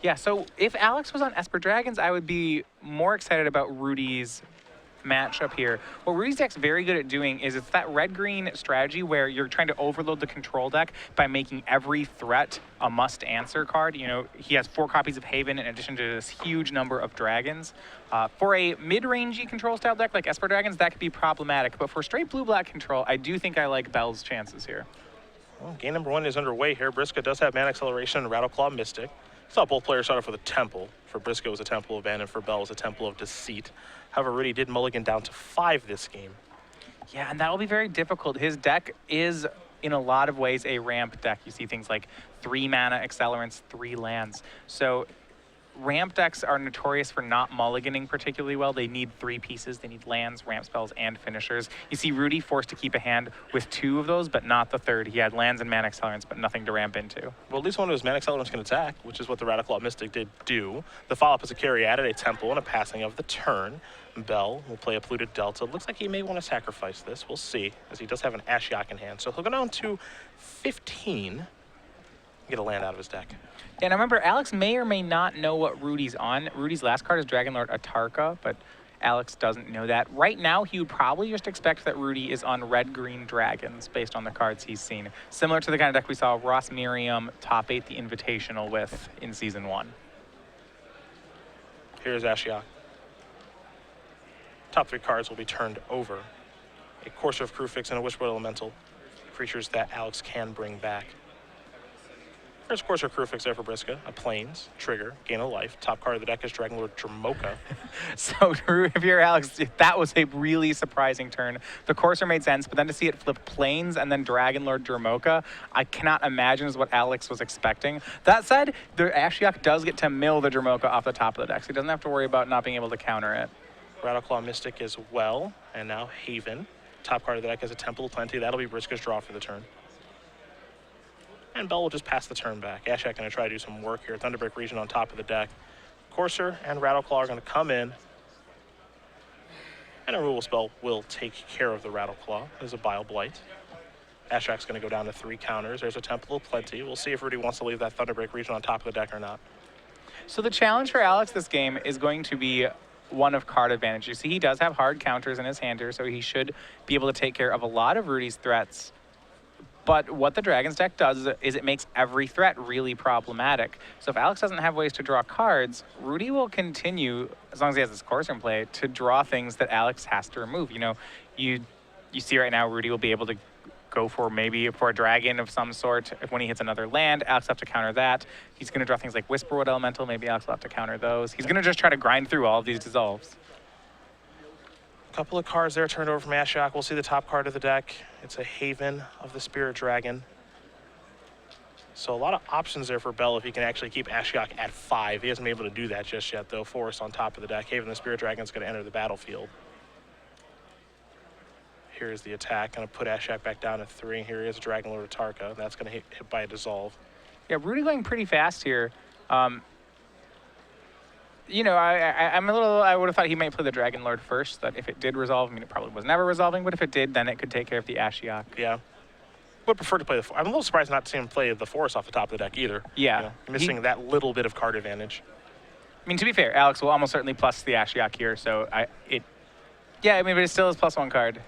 Yeah, so if Alex was on Esper Dragons, I would be more excited about Rudy's matchup here. What Rudy's deck's very good at doing is it's that red-green strategy where you're trying to overload the control deck by making every threat a must-answer card. You know, he has 4 copies of Haven in addition to this huge number of dragons. For a mid-rangey control style deck like Esper Dragons, that could be problematic. But for straight blue-black control, I do think I like Bell's chances here. Well, game number 1 is underway here. Briksza does have Mana Acceleration and Rattleclaw Mystic. Saw both players start off with a Temple. For Briksza, it was a Temple of Abandon. For Bell, it was a Temple of Deceit. However, Rudy did mulligan down to 5 this game. Yeah, and that'll be very difficult. His deck is, in a lot of ways, a ramp deck. You see things like 3 mana accelerants, 3 lands. So ramp decks are notorious for not mulliganing particularly well. They need 3 pieces. They need lands, ramp spells, and finishers. You see Rudy forced to keep a hand with 2 of those, but not the 3rd. He had lands and mana accelerants, but nothing to ramp into. Well, at least one of his mana accelerants can attack, which is what the Rattleclaw Mystic did do. The follow-up is a carry added, a Temple, and a passing of the turn. Bell will play a Polluted Delta. Looks like he may want to sacrifice this. We'll see, as he does have an Ashiok in hand. So he'll go down to 15, get a land out of his deck. And remember, Alex may or may not know what Rudy's on. Rudy's last card is Dragonlord Atarka, but Alex doesn't know that. Right now, he would probably just expect that Rudy is on red-green dragons based on the cards he's seen. Similar to the kind of deck we saw Ross Miriam top 8 the Invitational with in Season 1. Here's Ashiok. Top 3 cards will be turned over. A Courser of Crewfix and a Whisper Elemental. Creatures that Alex can bring back. There's Courser Crewfix there for Briksza. A Plains, Trigger, Gain a Life. Top card of the deck is Dragonlord Dromoka. So if you're Alex, that was a really surprising turn. The Courser made sense, but then to see it flip Plains and then Dragonlord Dromoka, I cannot imagine is what Alex was expecting. That said, the Ashiok does get to mill the Dromoka off the top of the deck, so he doesn't have to worry about not being able to counter it. Rattleclaw Mystic as well, and now Haven. Top card of the deck is a Temple of Plenty. That'll be Briska's draw for the turn. And Bell will just pass the turn back. Ashiok going to try to do some work here. Thunderbreak Region on top of the deck. Courser and Rattleclaw are going to come in. And a removal spell will take care of the Rattleclaw. There's a Bile Blight. Ashiok's going to go down to 3 counters. There's a Temple of Plenty. We'll see if Rudy wants to leave that Thunderbreak Region on top of the deck or not. So the challenge for Alex this game is going to be one of card advantage. You see, he does have hard counters in his hand here, so he should be able to take care of a lot of Rudy's threats. But what the Dragons deck does is it makes every threat really problematic. So if Alex doesn't have ways to draw cards, Rudy will continue, as long as he has this Courser in play, to draw things that Alex has to remove. You know, you see right now Rudy will be able to go for a dragon of some sort. If when he hits another land, Alex will have to counter that. He's going to draw things like Whisperwood Elemental. Maybe Alex will have to counter those. He's going to just try to grind through all of these dissolves. A couple of cards there turned over from Ashiok. We'll see the top card of the deck. It's a Haven of the Spirit Dragon. So a lot of options there for Bell if he can actually keep Ashiok at 5. He hasn't been able to do that just yet, though. Forest on top of the deck. Haven of the Spirit Dragon is going to enter the battlefield. Here's the attack. Going to put Ashiok back down at 3. Here he is, Dragonlord Atarka. That's going to hit by a dissolve. Yeah, Rudy going pretty fast here. You know, I would have thought he might play the Dragonlord first, that if it did resolve, I mean, it probably was never resolving, but if it did, then it could take care of the Ashiok. Yeah. Would prefer to play the... I'm a little surprised not to see him play the Forest off the top of the deck either. Yeah. You know, missing that little bit of card advantage. I mean, to be fair, Alex will almost certainly plus the Ashiok here, so yeah, I mean, but it still is +1 card.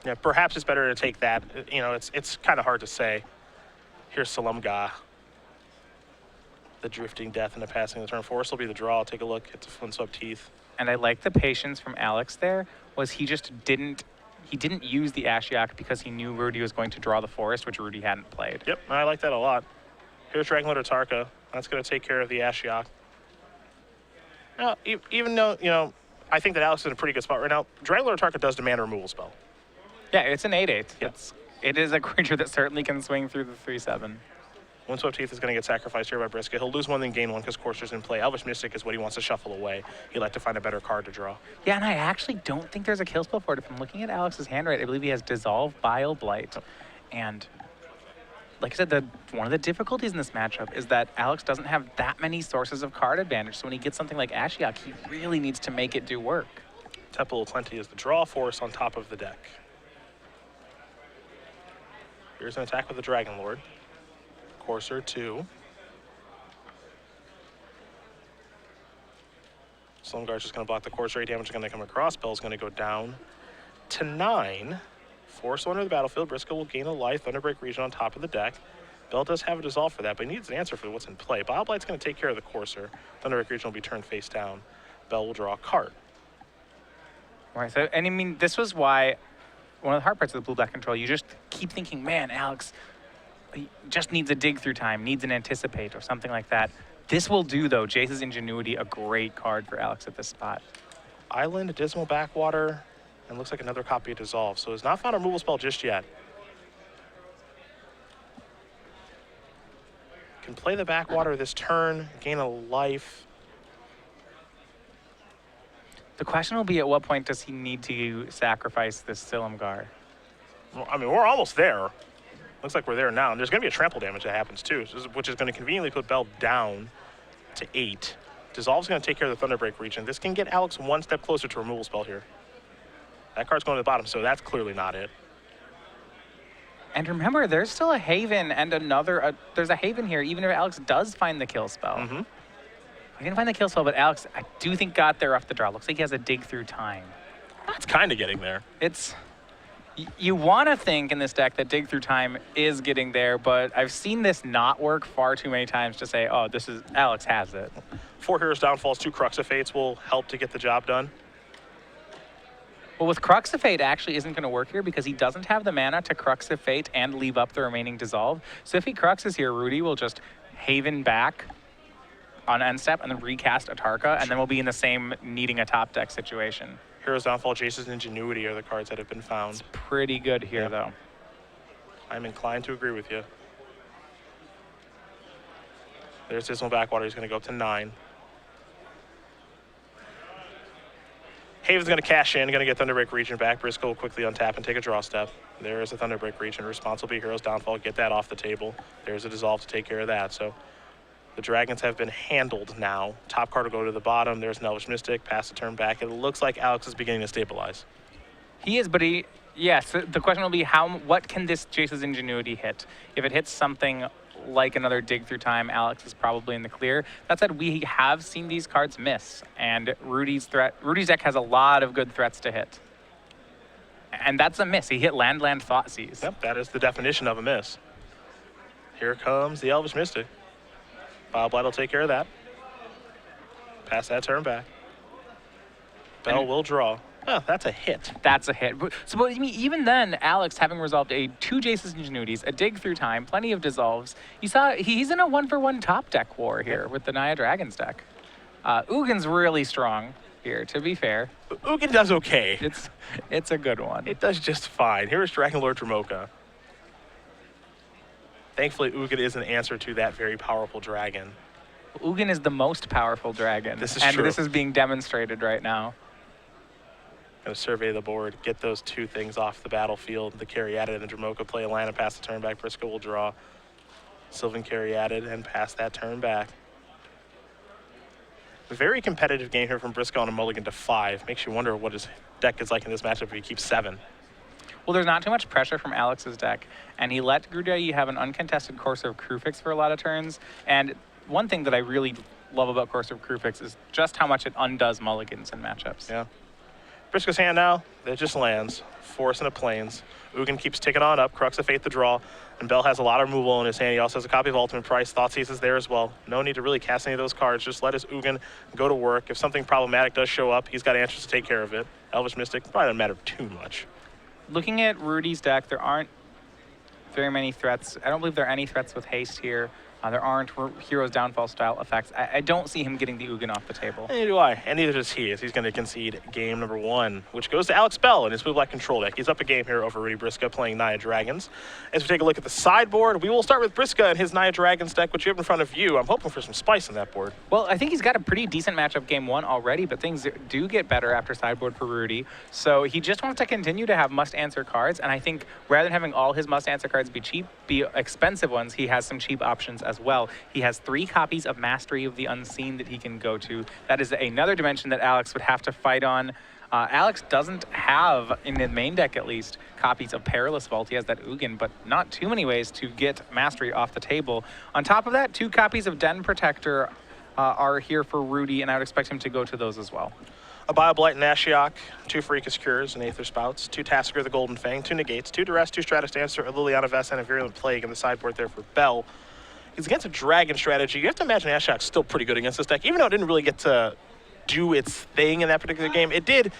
Yeah, perhaps it's better to take that. You know, it's kind of hard to say. Here's Salamga. The Drifting Death and the passing of the turn. Forest will be the draw. I'll take a look. It's a Flintswept Teeth. And I like the patience from Alex there, was he just didn't use the Ashiok because he knew Rudy was going to draw the Forest, which Rudy hadn't played. Yep, I like that a lot. Here's Dragonlord Atarka. That's going to take care of the Ashiok. Now, even though, you know, I think that Alex is in a pretty good spot right now, Dragonlord Atarka does demand a removal spell. Yeah, it's an 8/8. Yep. It is a creature that certainly can swing through the 3/7. Windswept Teeth is going to get sacrificed here by Briksza. He'll lose 1, then gain 1 because Courser's in play. Elvish Mystic is what he wants to shuffle away. He'd like to find a better card to draw. Yeah, and I actually don't think there's a kill spell for it. If I'm looking at Alex's hand right, I believe he has Dissolve, Bile Blight. And like I said, one of the difficulties in this matchup is that Alex doesn't have that many sources of card advantage. So when he gets something like Ashiok, he really needs to make it do work. Temple of Plenty is the draw. Forest on top of the deck. Here's an attack with the Dragonlord. Courser 2. Slumguard's just going to block the course rate damage going to come across. Bell's going to go down to 9. Force will enter the battlefield. Briksza will gain a life. Thunderbreak region on top of the deck. Bell does have a dissolve for that, but he needs an answer for what's in play. Boblight's going to take care of the courser. Thunderbreak region will be turned face down. Bell will draw a card. Right. So, and I mean, this was why one of the hard parts of the blue-black control, you just keep thinking, man, Alex he just needs a dig through time, needs an anticipate or something like that. This will do, though, Jace's Ingenuity, a great card for Alex at this spot. Island, Dismal Backwater, and looks like another copy of Dissolve. So has not found a removal spell just yet. Can play the Backwater this turn, gain a life. The question will be, at what point does he need to sacrifice this Silumgar? Well, I mean, we're almost there. Looks like we're there now. And there's going to be a trample damage that happens too, which is going to conveniently put Bell down to 8. Dissolve's going to take care of the Thunderbreak region. This can get Alex one step closer to a removal spell here. That card's going to the bottom, so that's clearly not it. And remember, there's still a Haven and there's a Haven here, even if Alex does find the kill spell. Mm-hmm. He didn't find the kill spell, but Alex, I do think, got there off the draw. Looks like he has a dig through time. That's kind of getting there. You want to think in this deck that dig through time is getting there, but I've seen this not work far too many times to say, oh, Alex has it. 4 Heroes Downfalls, 2 Cruxifates will help to get the job done. Well, with Cruxifate actually isn't going to work here because he doesn't have the mana to Cruxifate and leave up the remaining Dissolve. So if he Cruxes here, Rudy will just Haven back on end step and then recast Atarka, and then we'll be in the same needing a top deck situation. Heroes Downfall, Jace's Ingenuity are the cards that have been found. It's pretty good here, though. I'm inclined to agree with you. There's Dismal Backwater. He's going to go up to 9. Haven's going to cash in, going to get Thunderbreak region back. Briksza will quickly untap and take a draw step. There is a Thunderbreak region. Response will be Heroes Downfall. Get that off the table. There's a Dissolve to take care of that. So the Dragons have been handled now. Top card will go to the bottom. There's an Elvish Mystic. Pass the turn back. It looks like Alex is beginning to stabilize. He is, but yes, the question will be what can this Jace's Ingenuity hit? If it hits something like another dig through time, Alex is probably in the clear. That said, we have seen these cards miss, and Rudy's deck has a lot of good threats to hit. And that's a miss. He hit land, Thoughtseize. Yep, that is the definition of a miss. Here comes the Elvish Mystic. Bobblight will take care of that. Pass that turn back. Bell will draw. Oh, that's a hit. That's a hit. So, but even then, Alex, having resolved 2 Jace's Ingenuities, a dig through time, plenty of dissolves, you saw he's in a 1-for-1 top deck war here with the Naya Dragons deck. Ugin's really strong here, to be fair. Ugin does okay. It's a good one. It does just fine. Here is Dragon Lord Dromoka. Thankfully, Ugin is an answer to that very powerful dragon. Ugin is the most powerful dragon. This is and true. This is being demonstrated right now. Going to survey the board, get those 2 things off the battlefield. The Caryatid and the Dromoka play a land and pass the turn back. Briksza will draw Sylvan Caryatid and pass that turn back. A very competitive game here from Briksza on a mulligan to 5. Makes you wonder what his deck is like in this matchup if he keeps 7. Well, there's not too much pressure from Alex's deck, and he let Grudayi have an uncontested Courser of Krufix for a lot of turns. And one thing that I really love about Courser of Krufix is just how much it undoes mulligans in matchups. Yeah. Briksza's hand now, it just lands. Force into Plains. Ugin keeps ticking on up, Cruxifate the draw, and Bell has a lot of removal in his hand. He also has a copy of Ultimate Price. Thoughtseize is there as well. No need to really cast any of those cards. Just let his Ugin go to work. If something problematic does show up, he's got answers to take care of it. Elvish Mystic probably doesn't matter too much. Looking at Rudy's deck, there aren't very many threats. I don't believe there are any threats with haste here. There aren't Heroes Downfall style effects. I don't see him getting the Ugin off the table. Neither do I, and neither does he, as he's going to concede game number 1, which goes to Alex Bell in his blue-black control deck. He's up a game here over Rudy Briksza playing Naya Dragons. As we take a look at the sideboard, we will start with Briksza and his Naya Dragons deck, which you have in front of you. I'm hoping for some spice on that board. Well, I think he's got a pretty decent matchup game 1 already, but things do get better after sideboard for Rudy. So he just wants to continue to have must-answer cards, and I think rather than having all his must-answer cards be expensive ones, he has some cheap options as well. He has 3 copies of Mastery of the Unseen that he can go to. That is another dimension that Alex would have to fight on. Alex doesn't have, in the main deck at least, copies of Perilous Vault. He has that Ugin, but not too many ways to get Mastery off the table. On top of that, 2 copies of Den Protector are here for Rudy, and I would expect him to go to those as well. A Bioblight and Ashiok, 2 Freakus Cures and Aether Spouts, 2 Tasker the Golden Fang, 2 Negates, 2 Duress, 2 Stratus Dancer, a Liliana Vest, and a Virulent Plague in the sideboard there for Bell. He's against a Dragon strategy. You have to imagine Ashiok's still pretty good against this deck, even though it didn't really get to do its thing in that particular game. It did.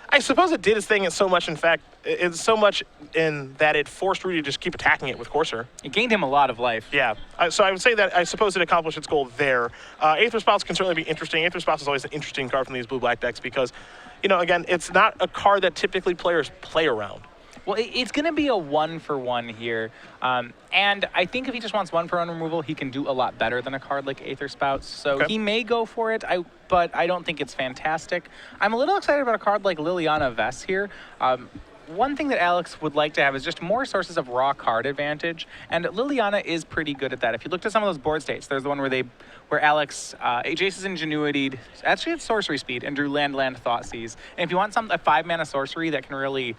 I suppose it did its thing in so much, in fact, it's so much in that it forced Rudy to just keep attacking it with Courser. It gained him a lot of life. Yeah, so I would say that I suppose it accomplished its goal there. Aether Spouts can certainly be interesting. Aether Spouts is always an interesting card from these blue-black decks because, you know, again, it's not a card that typically players play around. Well, it's going to be a 1-for-1 here. And I think if he just wants 1-for-1 removal, he can do a lot better than a card like Aether Spouts. So he may go for it, but I don't think it's fantastic. I'm a little excited about a card like Liliana Vest here. One thing that Alex would like to have is just more sources of raw card advantage, and Liliana is pretty good at that. If you looked at some of those board states, there's the one where Alex Jace's Ingenuity, actually it's sorcery speed, and drew land, Thoughtseize. And if you want a 5-mana sorcery that can really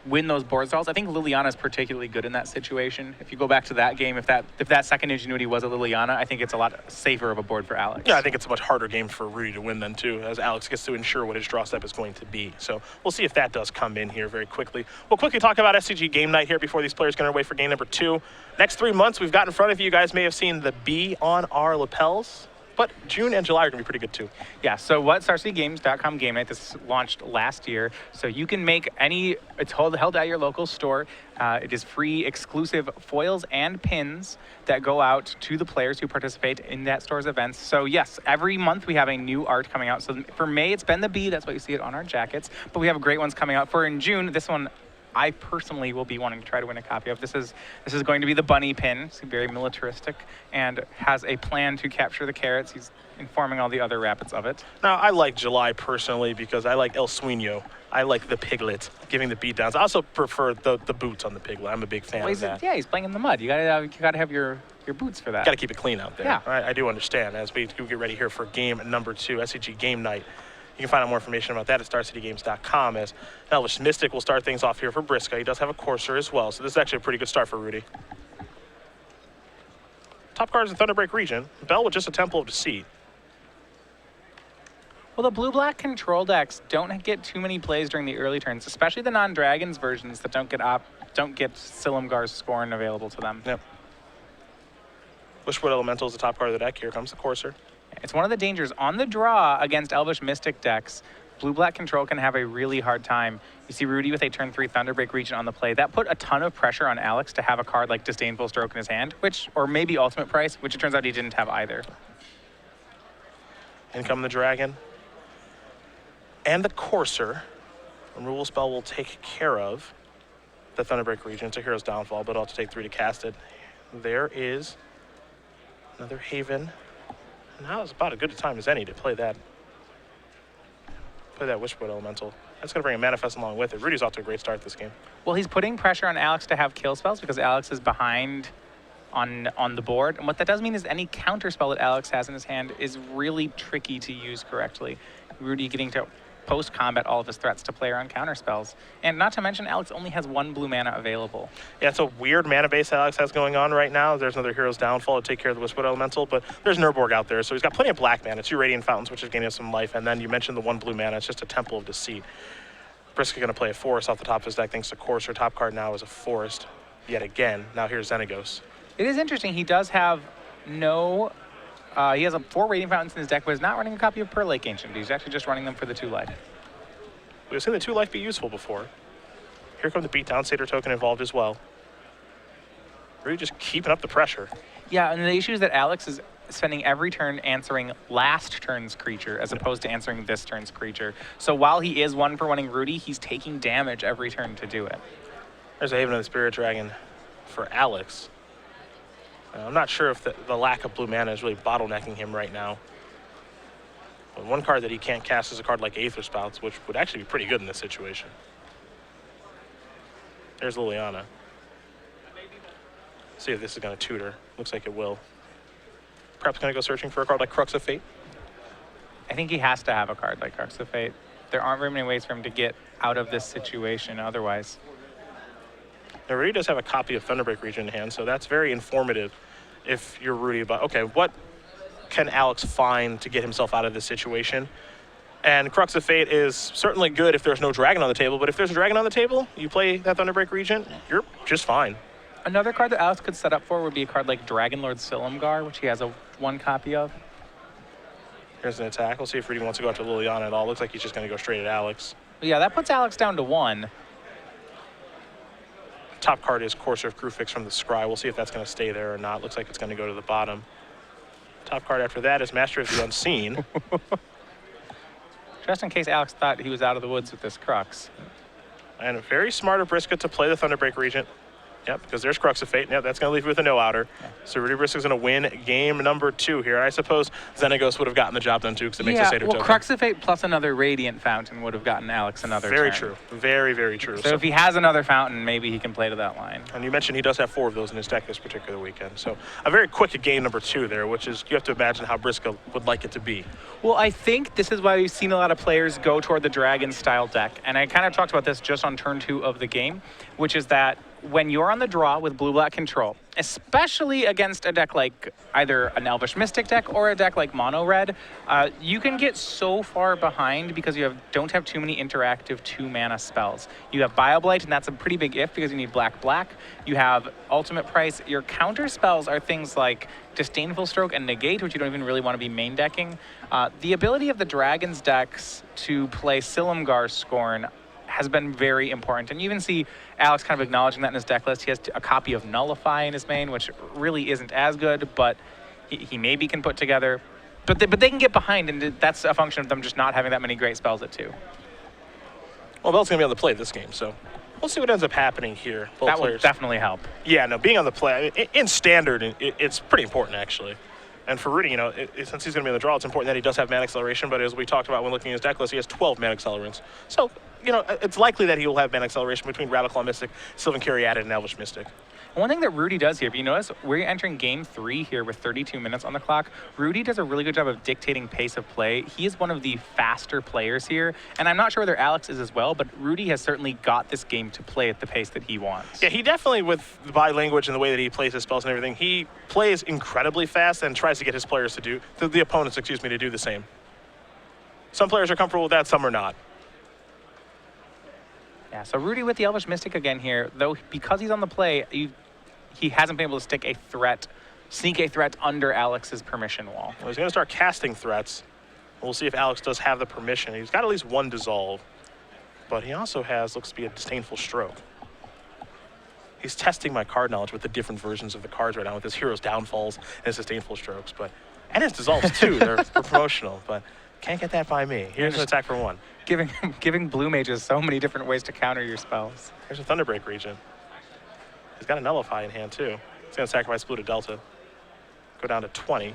win those board stalls, I think Liliana is particularly good in that situation. If you go back to that game, if that second Ingenuity was a Liliana, I think it's a lot safer of a board for Alex. Yeah, I think it's a much harder game for Rudy to win then too, as Alex gets to ensure what his draw step is going to be. So we'll see if that does come in here very quickly. We'll quickly talk about SCG Game Night here before these players get away for game number 2. Next 3 months we've got in front of you. You guys may have seen the B on our lapels. But June and July are going to be pretty good, too. Yeah, so what StarCityGames.com Game Night, this launched last year. So you can make it's held at your local store. It is free, exclusive foils and pins that go out to the players who participate in that store's events. So yes, every month we have a new art coming out. So for May, it's been the bee. That's why you see it on our jackets. But we have great ones coming out. For in June, this one I personally will be wanting to try to win a copy of. This is going to be the bunny pin. It's very militaristic and has a plan to capture the carrots. He's informing all the other rabbits of it. Now, I like July personally because I like El Sueño. I like the piglet giving the beatdowns. I also prefer the boots on the piglet. I'm a big fan of that. Yeah, he's playing in the mud. You gotta have your boots for that. Got to keep it clean out there. Yeah. I do understand. As we get ready here for game number 2, SCG Game Night. You can find out more information about that at StarCityGames.com. As Elvish Mystic will start things off here for Briksza. He does have a Courser as well, so this is actually a pretty good start for Rudy. Top cards in Thunderbreak region. Bell with just a Temple of Deceit. Well, the blue-black control decks don't get too many plays during the early turns, especially the non-dragons versions that don't get Silumgar's Scorn available to them. Yep. Wishwood Elemental is the top card of the deck. Here comes the Courser. It's one of the dangers. On the draw against Elvish Mystic decks, blue-black control can have a really hard time. You see Rudy with a turn 3 Thunderbreak Regent on the play. That put a ton of pressure on Alex to have a card like Disdainful Stroke in his hand, or maybe Ultimate Price, which it turns out he didn't have either. In come the Dragon. And the Courser. Removal spell will take care of the Thunderbreak Regent. It's a Hero's Downfall, but I'll have to take 3 to cast it. There is another Haven. Now is about as good a time as any to play that Wishwood Elemental. That's going to bring a Manifest along with it. Rudy's off to a great start this game. Well, he's putting pressure on Alex to have kill spells because Alex is behind on the board. And what that does mean is any counter spell that Alex has in his hand is really tricky to use correctly. Rudy getting to post-combat all of his threats to play around counter spells. And not to mention, Alex only has 1 blue mana available. Yeah, it's a weird mana base Alex has going on right now. There's another Hero's Downfall to take care of the Wishwood Elemental, but there's Nurborg out there, so he's got plenty of black mana. 2 Radiant Fountains, which is gaining some life, and then you mentioned the 1 blue mana. It's just a Temple of Deceit. Briksza going to play a Forest off the top of his deck thanks to Courser. Top card now is a Forest yet again. Now here's Xenagos. It is interesting. He does have no... he has 4 Radiant Fountains in his deck, but he's not running a copy of Pearl Lake Ancient. He's actually just running them for the 2 life. We've seen the 2 life be useful before. Here come the beatdown, Satyr token involved as well. Really just keeping up the pressure. Yeah, and the issue is that Alex is spending every turn answering last turn's creature as opposed to answering this turn's creature. So while he is 1-for-1ing Rudy, he's taking damage every turn to do it. There's a Haven of the Spirit Dragon for Alex. I'm not sure if the lack of blue mana is really bottlenecking him right now. But 1 card that he can't cast is a card like Aether Spouts, which would actually be pretty good in this situation. There's Liliana. See if this is going to tutor. Looks like it will. Perhaps going to go searching for a card like Crux of Fate. I think he has to have a card like Crux of Fate. There aren't very many ways for him to get out of this situation otherwise. Now, Rudy does have a copy of Thunderbreak Region in hand, so that's very informative if you're Rudy about, okay, what can Alex find to get himself out of this situation? And Crux of Fate is certainly good if there's no dragon on the table, but if there's a dragon on the table, you play that Thunderbreak Regent, you're just fine. Another card that Alex could set up for would be a card like Dragonlord Silumgar, which he has one copy of. Here's an attack. We'll see if Rudy wants to go after Liliana at all. Looks like he's just going to go straight at Alex. Yeah, that puts Alex down to 1. Top card is Courser of Crewfix from the Scry. We'll see if that's going to stay there or not. Looks like it's going to go to the bottom. Top card after that is Master of the Unseen. Just in case Alex thought he was out of the woods with this Crux. And very smart of Briksza to play the Thunderbreak Regent. Yep, because there's Crux of Fate. Yep, that's going to leave you with a no-outer. Yeah. So Rudy Briksza's going to win game number 2 here. I suppose Xenagos would have gotten the job done too because it makes a Satyr token. Crux of Fate plus another Radiant Fountain would have gotten Alex another Very turn. true. Very, very true. So if he has another Fountain, maybe he can play to that line. And you mentioned he does have 4 of those in his deck this particular weekend. So a very quick game number 2 there, which is you have to imagine how Briksza would like it to be. Well, I think this is why we've seen a lot of players go toward the Dragon-style deck. And I kind of talked about this just on turn 2 of the game, which is that when you're on the draw with blue-black control, especially against a deck like either an Elvish Mystic deck or a deck like Mono Red, you can get so far behind because you don't have too many interactive 2-mana spells. You have Bioblight, and that's a pretty big if because you need black-black. You have Ultimate Price. Your counter spells are things like Disdainful Stroke and Negate, which you don't even really want to be main decking. The ability of the Dragons decks to play Silumgar Scorn has been very important. And you even see Alex kind of acknowledging that in his deck list. He has a copy of Nullify in his main, which really isn't as good, but he maybe can put together. But they can get behind, and that's a function of them just not having that many great spells at 2. Well, Bell's going to be on the play this game, so we'll see what ends up happening here. That will definitely help. Yeah, no, being on the play, in Standard, it's pretty important, actually. And for Rudy, since he's going to be in the draw, it's important that he does have mana acceleration, but as we talked about when looking at his deck list, he has 12 mana accelerants. So, it's likely that he will have mana acceleration between Radical Mystic, Sylvan Caryatid, and Elvish Mystic. One thing that Rudy does here, if you notice, we're entering game 3 here with 32 minutes on the clock. Rudy does a really good job of dictating pace of play. He is one of the faster players here, and I'm not sure whether Alex is as well, but Rudy has certainly got this game to play at the pace that he wants. Yeah, he definitely, with the body language and the way that he plays his spells and everything, he plays incredibly fast and tries to get his players the opponents, to do the same. Some players are comfortable with that, some are not. Yeah, so Rudy with the Elvish Mystic again here, though because he's on the play, he hasn't been able to sneak a threat under Alex's permission wall. Well, he's going to start casting threats. We'll see if Alex does have the permission. He's got at least 1 dissolve, but he also looks to be a Disdainful Stroke. He's testing my card knowledge with the different versions of the cards right now with his Hero's Downfalls and his Disdainful Strokes, and his dissolves too. They're promotional, but can't get that by me. Here's an attack for 1. Giving blue mages so many different ways to counter your spells. Here's a Thunderbreak Regent. He's got a Nullify in hand too. He's going to sacrifice blue to Delta. Go down to 20.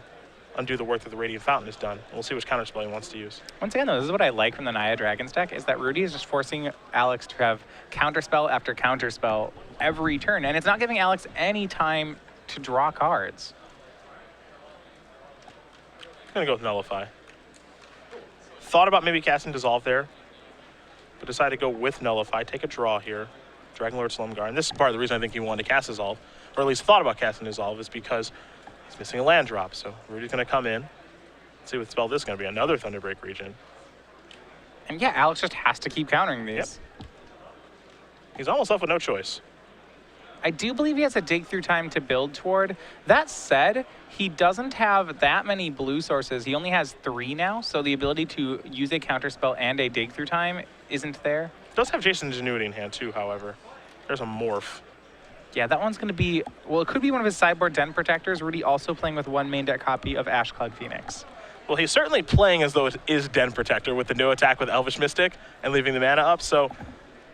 Undo the work that the Radiant Fountain has done. And we'll see which counterspell he wants to use. Once again, though, this is what I like from the Naya Dragons deck, is that Rudy is just forcing Alex to have counterspell after counterspell every turn. And it's not giving Alex any time to draw cards. I'm going to go with Nullify. Thought about maybe casting Dissolve there, but decided to go with Nullify. Take a draw here. Dragonlord Silumgar. And this is part of the reason I think he wanted to cast Dissolve, or at least thought about casting Dissolve, is because he's missing a land drop. So Rudy's going to come in. Let's see what spell this is going to be. Another Thunderbreak Regent. And yeah, Alex just has to keep countering these. Yep. He's almost left with no choice. I do believe he has a dig through time to build toward. That said, he doesn't have that many blue sources. He only has 3 now, so the ability to use a counterspell and a dig through time isn't there. Does have Jason's Ingenuity in hand too, however. There's a Morph. Yeah, that one's going to be, well, it could be one of his sideboard Den Protectors. Rudy also playing with 1 main deck copy of Ashcloud Phoenix. Well, he's certainly playing as though it is Den Protector with the no attack with Elvish Mystic and leaving the mana up. So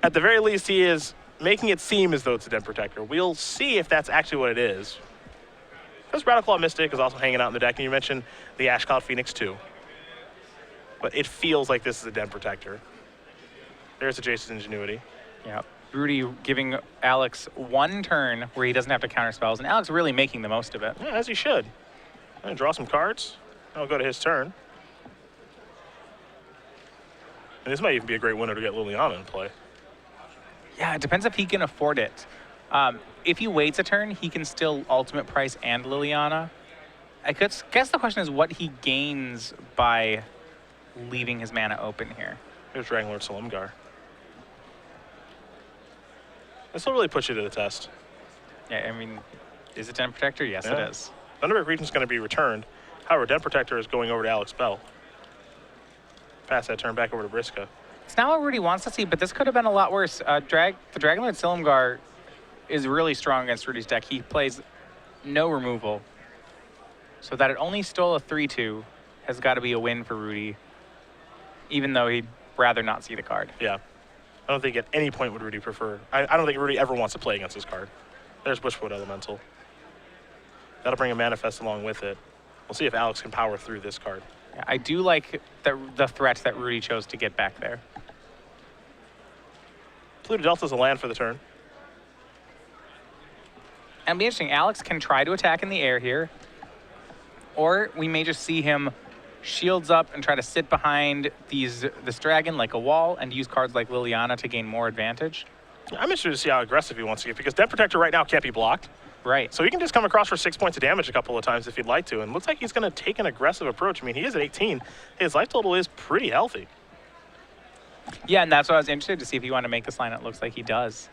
at the very least, he is making it seem as though it's a Den Protector. We'll see if that's actually what it is. Because Radical Mystic is also hanging out in the deck, and you mentioned the Ashcloud Phoenix too. But it feels like this is a Den Protector. There's the Jason's Ingenuity. Yeah. Rudy giving Alex 1 turn where he doesn't have to counter spells, and Alex really making the most of it. Yeah, as he should. I'm going to draw some cards. I'll go to his turn. And this might even be a great winner to get Liliana in play. Yeah, it depends if he can afford it. If he waits a turn, he can still Ultimate Price and Liliana. I guess the question is what he gains by leaving his mana open here. Here's Dragon Lord Silumgar. This will really put you to the test. Yeah, I mean, is it Den Protector? Yes, Yeah. it is. Thunderbolt Regent's going to be returned. However, Den Protector is going over to Alex Bell. Pass that turn back over to Briksza. It's not what Rudy wants to see, but this could have been a lot worse. The Dragon Lord Silumgar is really strong against Rudy's deck. He plays no removal. So that it only stole a 3-2 has got to be a win for Rudy, even though he'd rather not see the card. Yeah. I don't think at any point would Rudy prefer. I don't think Rudy ever wants to play against this card. There's Bushwood Elemental. That'll bring a Manifest along with it. We'll see if Alex can power through this card. Yeah, I do like the threat that Rudy chose to get back there. Pluto Delta's a land for the turn. And it'll be interesting. Alex can try to attack in the air here, or we may just see him shields up and try to sit behind this dragon like a wall and use cards like Liliana to gain more advantage. I'm interested to see how aggressive he wants to get, because Den Protector right now can't be blocked. Right. So he can just come across for 6 points of damage a couple of times if he'd like to. And looks like he's going to take an aggressive approach. I mean, he is at 18. His life total is pretty healthy. Yeah, and that's what I was interested to see if he wanted to make this line. It looks like he does.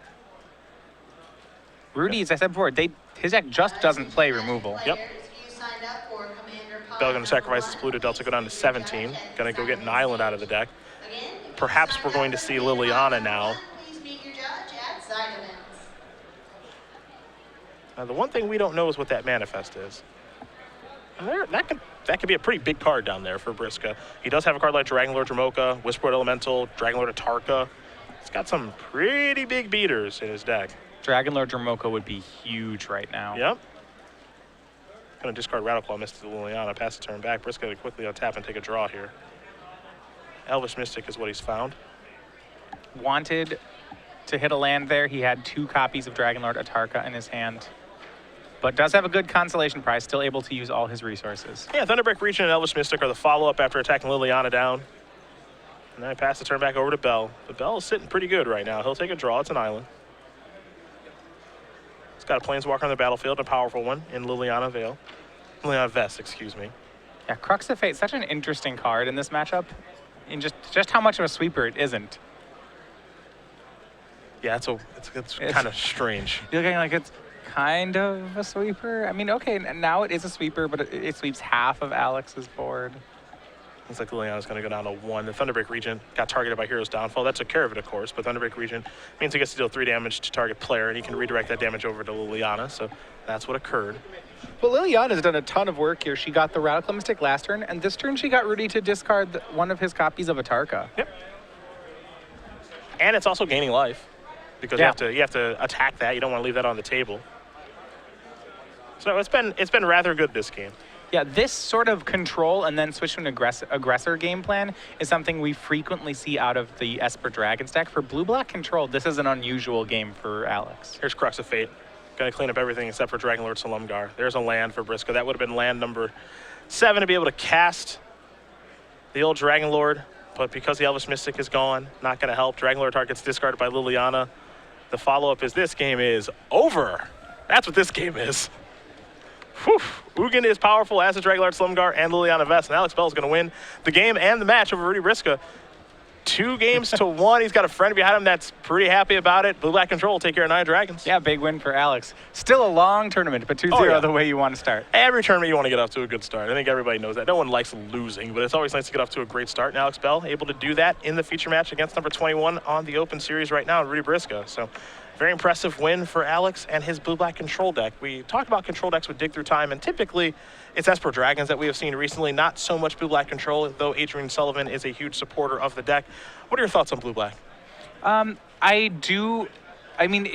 Rudy, as I said before, his deck just doesn't play removal. Yep. Bell going to sacrifice his Pluto Delta, go down to 17. Going to go get an island out of the deck. Perhaps we're going to see Liliana now. Now, the one thing we don't know is what that Manifest is. And that could be a pretty big card down there for Briksza. He does have a card like Dragon Lord Dromoka, Whisperwood Elemental, Dragon Lord Atarka. He's got some pretty big beaters in his deck. Dragon Lord Dromoka would be huge right now. Yep. Going to discard Rattleclaw, Mystic to Liliana, pass the turn back. Briksza going to quickly untap and take a draw here. Elvish Mystic is what he's found. Wanted to hit a land there. He had 2 copies of Dragon Lord Atarka in his hand, but does have a good consolation prize, still able to use all his resources. Yeah, Thunderbrick Regent and Elvish Mystic are the follow-up after attacking Liliana down. And then I pass the turn back over to Bell. But Bell is sitting pretty good right now. He'll take a draw. It's an island. He's got a Planeswalker on the battlefield, a powerful one, in Liliana Veil. Liliana Vest, excuse me. Yeah, Crux of Fate, such an interesting card in this matchup, and just how much of a sweeper it isn't. Yeah, it's kind of strange. You're looking like it's kind of a sweeper. I mean, okay, now it is a sweeper, but it sweeps half of Alex's board. Looks like Liliana's going to go down to 1. The Thunderbreak Regent got targeted by Hero's Downfall. That took care of it, of course, but Thunderbreak Regent means he gets to deal 3 damage to target player, and he can redirect that damage over to Liliana, so that's what occurred. Well, Liliana's done a ton of work here. She got the Radical Mystic last turn, and this turn she got Rudy to discard one of his copies of Atarka. Yep. And it's also gaining life, because you have to attack that. You don't want to leave that on the table. So it's been rather good this game. Yeah, this sort of control and then switch to an aggressor game plan is something we frequently see out of the Esper Dragons deck. For blue-black control, this is an unusual game for Alex. Here's Crux of Fate. Going to clean up everything except for Dragon Lord Silumgar. There's a land for Briksza. That would have been land number 7 to be able to cast the old Dragon Lord, but because the Elvish Mystic is gone, not going to help. Dragon Lord targets discarded by Liliana. The follow-up is this game is over. That's what this game is. Whew. Ugin is powerful as a Dragon Lord Silumgar and Liliana Vest, and Alex Bell is going to win the game and the match over Rudy Briksza. 2 games to 1. He's got a friend behind him that's pretty happy about it. Blue-black control will take care of 9 dragons. Yeah, big win for Alex. Still a long tournament, but 2-0 the way you want to start. Every tournament you want to get off to a good start. I think everybody knows that. No one likes losing, but it's always nice to get off to a great start. And Alex Bell able to do that in the feature match against number 21 on the Open Series right now, Rudy Briksza. So very impressive win for Alex and his blue-black control deck. We talked about control decks with Dig Through Time, and typically it's Esper Dragons that we have seen recently, not so much blue-black control, though Adrian Sullivan is a huge supporter of the deck. What are your thoughts on blue-black? I mean,